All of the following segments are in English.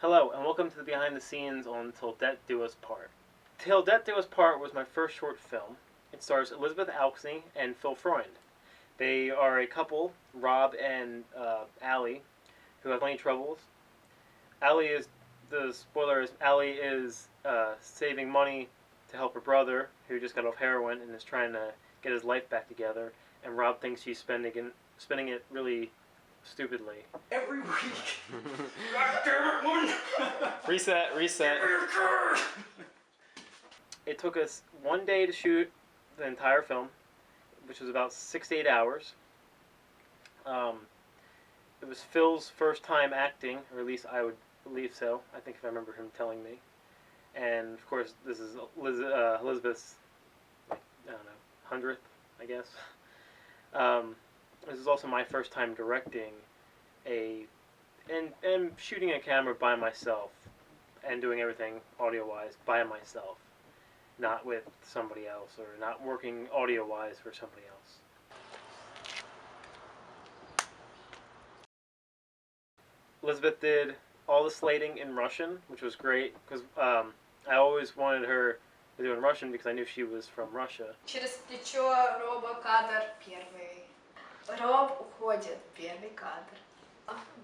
Hello, and welcome to the behind the scenes on Till Death Do Us Part. Till Death Do Us Part was my first short film. It stars Elizabeth Alksny and Phil Freund. They are a couple, Rob and Allie, who have money troubles. The spoiler is, Allie is saving money to help her brother, who just got off heroin and is trying to get his life back together. And Rob thinks she's spending it really stupidly. Every week. God damn it, woman! Reset. It took us one day to shoot the entire film, which was about 6 to 8 hours. It was Phil's first time acting, or at least I would believe so. I think if I remember him telling me. And of course, this is Elizabeth's, I don't know, 100th, I guess. This is also my first time directing and shooting a camera by myself and doing everything audio-wise by myself, not with somebody else, or not working audio-wise for somebody else. Elizabeth did all the slating in Russian, which was great, because I always wanted her to do in Russian because I knew she was from Russia. Через плечо Роба кадр первый. Роб уходит, первый кадр.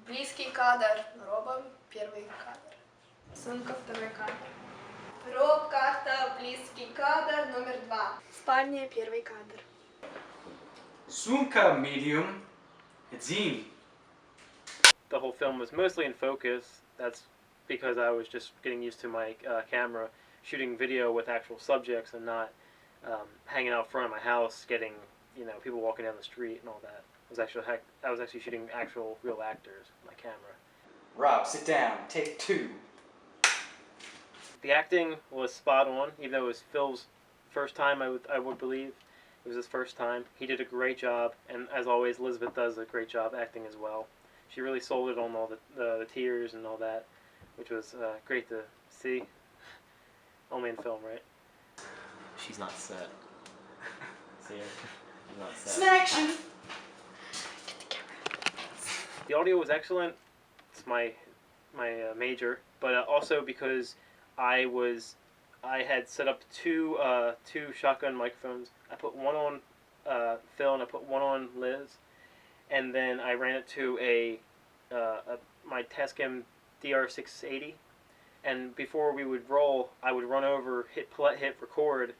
Близкий кадр, Роба первый кадр. Сумка второй кадр. Роб карта, близкий кадр, номер 2. Спальня первый кадр. Sumka medium. Zine. The whole film was mostly in focus. That's because I was just getting used to my camera, shooting video with actual subjects and not hanging out front of my house, getting people walking down the street and all that. I was actually shooting actual real actors with my camera. Rob, sit down. Take 2. The acting was spot on, even though it was Phil's first time. I would believe it was his first time. He did a great job, and as always, Elizabeth does a great job acting as well. She really sold it on all the tears and all that, which was great to see. Only in film, right? She's not set. See her? She's not set. Snaction! The audio was excellent. It's my major, but also because I had set up two shotgun microphones. I put one on Phil and I put one on Liz, and then I ran it to my Tascam DR680. And before we would roll, I would run over, hit record,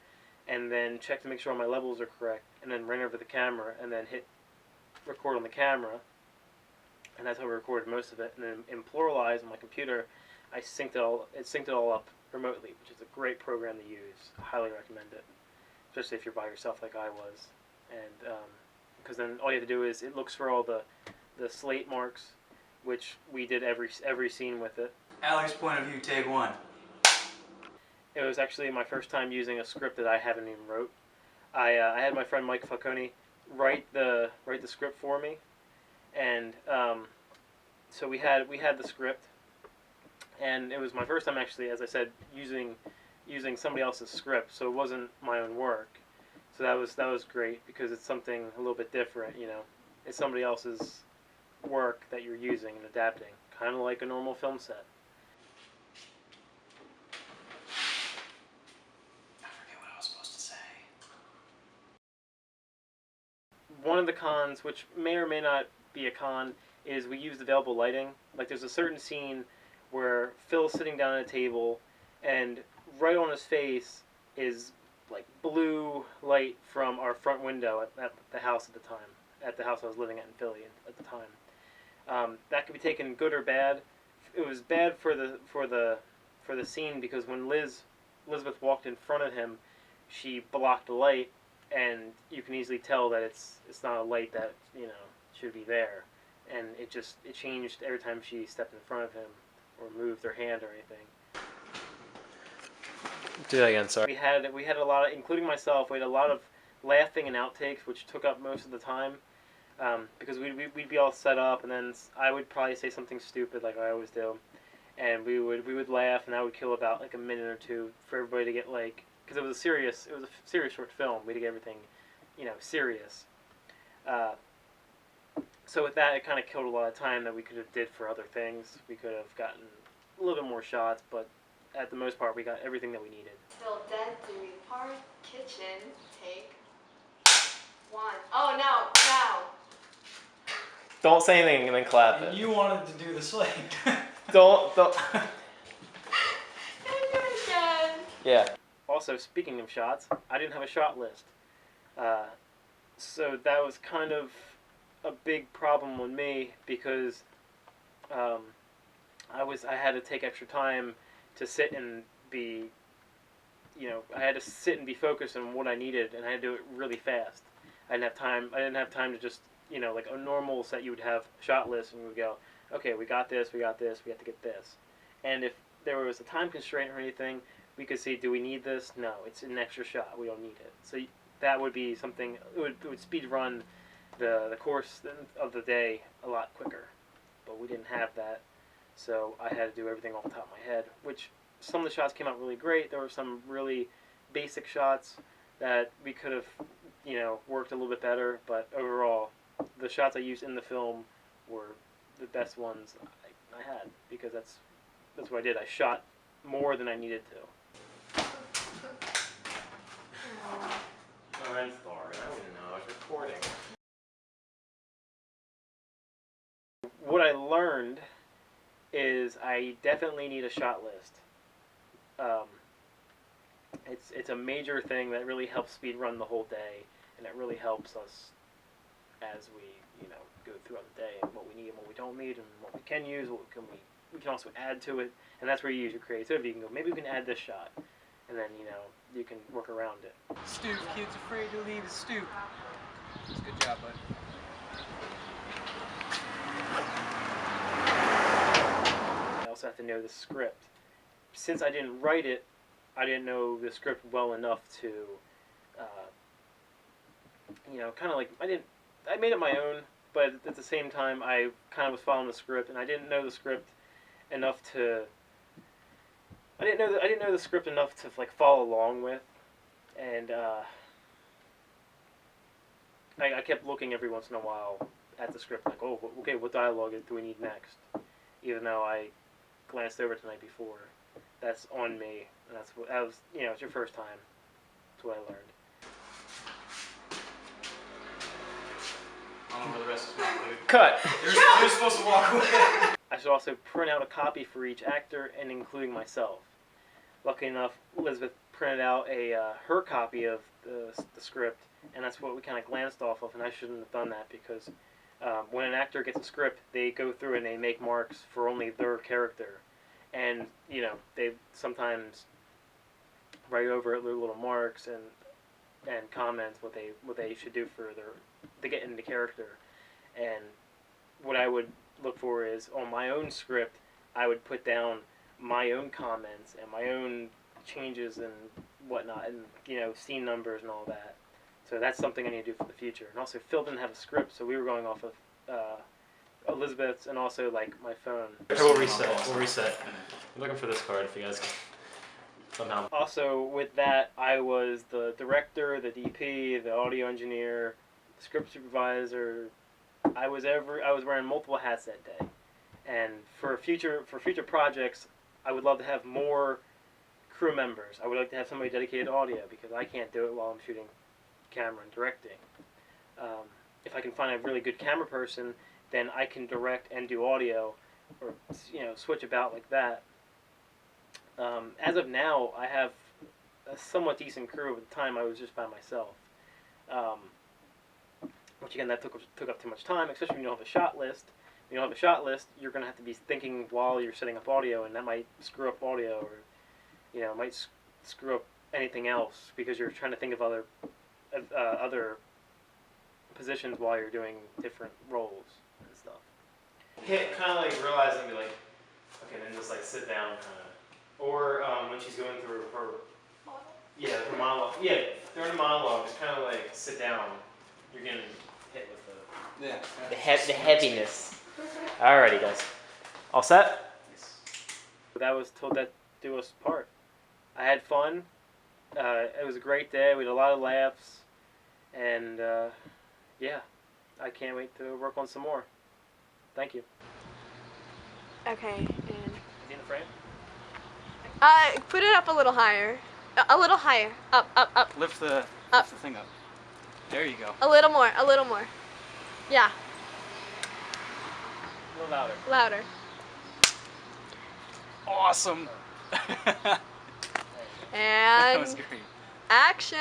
and then check to make sure all my levels are correct, and then run over the camera, and then hit record on the camera. And that's how we recorded most of it. And then in Pluralize on my computer, it synced it all up remotely, which is a great program to use. I highly recommend it, especially if you're by yourself like I was. And because then all you have to do is it looks for all the slate marks, which we did every scene with it. Allie's point of view, take 1. It was actually my first time using a script that I haven't even wrote. I had my friend Mike Falcone write the script for me, and so we had the script, and it was my first time actually, as I said, using somebody else's script, so it wasn't my own work. So that was great because it's something a little bit different, It's somebody else's work that you're using and adapting, kind of like a normal film set. One of the cons, which may or may not be a con, is we used available lighting. Like there's a certain scene where Phil's sitting down at a table, and right on his face is like blue light from our front window at the house at the time, at the house I was living at in Philly at the time. That could be taken good or bad. It was bad for the scene because when Elizabeth walked in front of him, she blocked the light. And you can easily tell that it's not a light that should be there, and it changed every time she stepped in front of him or moved her hand or anything. Do that again, sorry. We had a lot of, including myself, we had a lot of laughing and outtakes, which took up most of the time, because we'd be all set up, and then I would probably say something stupid like I always do, and we would laugh, and I would kill about like a minute or two for everybody to get like. Because it was a serious short film. We did everything, serious. So with that, it kind of killed a lot of time that we could have did for other things. We could have gotten a little bit more shots, but at the most part, we got everything that we needed. Still dead to be part kitchen. Take one. Oh no, no. Don't say anything and then clap And you wanted to do the swing. Don't. Can I do it again? Yeah. Also, speaking of shots, I didn't have a shot list. So that was kind of a big problem with me because I had to take extra time to sit and be, I had to sit and be focused on what I needed, and I had to do it really fast. I didn't have time to just, like a normal set, you would have a shot list, and you would go, okay, we got this, we have to get this. And if there was a time constraint or anything, we could see, do we need this? No, it's an extra shot. We don't need it. So that would be something, it would speed run the course of the day a lot quicker. But we didn't have that, so I had to do everything off the top of my head, which some of the shots came out really great. There were some really basic shots that we could have, worked a little bit better, but overall, the shots I used in the film were the best ones I had, because that's what I did. I shot more than I needed to. Oh, I'm sorry. I didn't know. I was recording. What I learned is I definitely need a shot list. It's a major thing that really helps speed run the whole day, and it really helps us as we go throughout the day and what we need and what we don't need and what we can use, what we can also add to it, and that's where you use your creativity. You can go, maybe we can add this shot, and then you can work around it. Stoop, kid's afraid to leave his stoop. Good job, bud. I also have to know the script. Since I didn't write it, I didn't know the script well enough to, kind of like, I made it my own, but at the same time, I kind of was following the script, and I didn't know the script enough to, I didn't know the script enough to, like, follow along with, and, I kept looking every once in a while at the script, like, oh, okay, what dialogue do we need next? Even though I glanced over it the night before. That's on me. And that was, it's your first time. That's what I learned. I don't know where the rest is going, dude. Cut! You're supposed to walk away. I should also print out a copy for each actor, and including myself. Lucky enough, Elizabeth printed out her copy of the script, and that's what we kind of glanced off of, and I shouldn't have done that because when an actor gets a script, they go through and they make marks for only their character. And, they sometimes write over it little marks and comment what they should do to get into character. And what I would look for is, on my own script, I would put down my own comments and my own changes and whatnot, and, scene numbers and all that. So that's something I need to do for the future. And also, Phil didn't have a script, so we were going off of Elizabeth's and also, like, my phone. We'll reset. I'm looking for this card if you guys can somehow. Also, with that, I was the director, the DP, the audio engineer, the script supervisor. I was wearing multiple hats that day. And for future projects, I would love to have more crew members. I would like to have somebody dedicated to audio, because I can't do it while I'm shooting camera and directing. If I can find a really good camera person, then I can direct and do audio, or switch about like that. As of now, I have a somewhat decent crew. At the time, I was just by myself. Which again, that took up too much time, especially when you don't have a shot list. When you don't have a shot list, you're going to have to be thinking while you're setting up audio, and that might screw up audio, or might screw up anything else, because you're trying to think of other positions while you're doing different roles and stuff. Kind of like realizing, like, okay, then just like sit down, kind of. Or when she's going through her monologue. Yeah, during the monologue, just kind of like sit down. You're getting hit with the heaviness. Alrighty, guys. All set? That was told that do us part. I had fun. It was a great day. We had a lot of laughs. And, yeah, I can't wait to work on some more. Thank you. Okay, and frame? Put it up a little higher. A little higher. Up, up, up. Lift the Up. thing up. There you go. A little more, a little more. Yeah, A little louder. louder. Awesome. There you go. That And was great. action.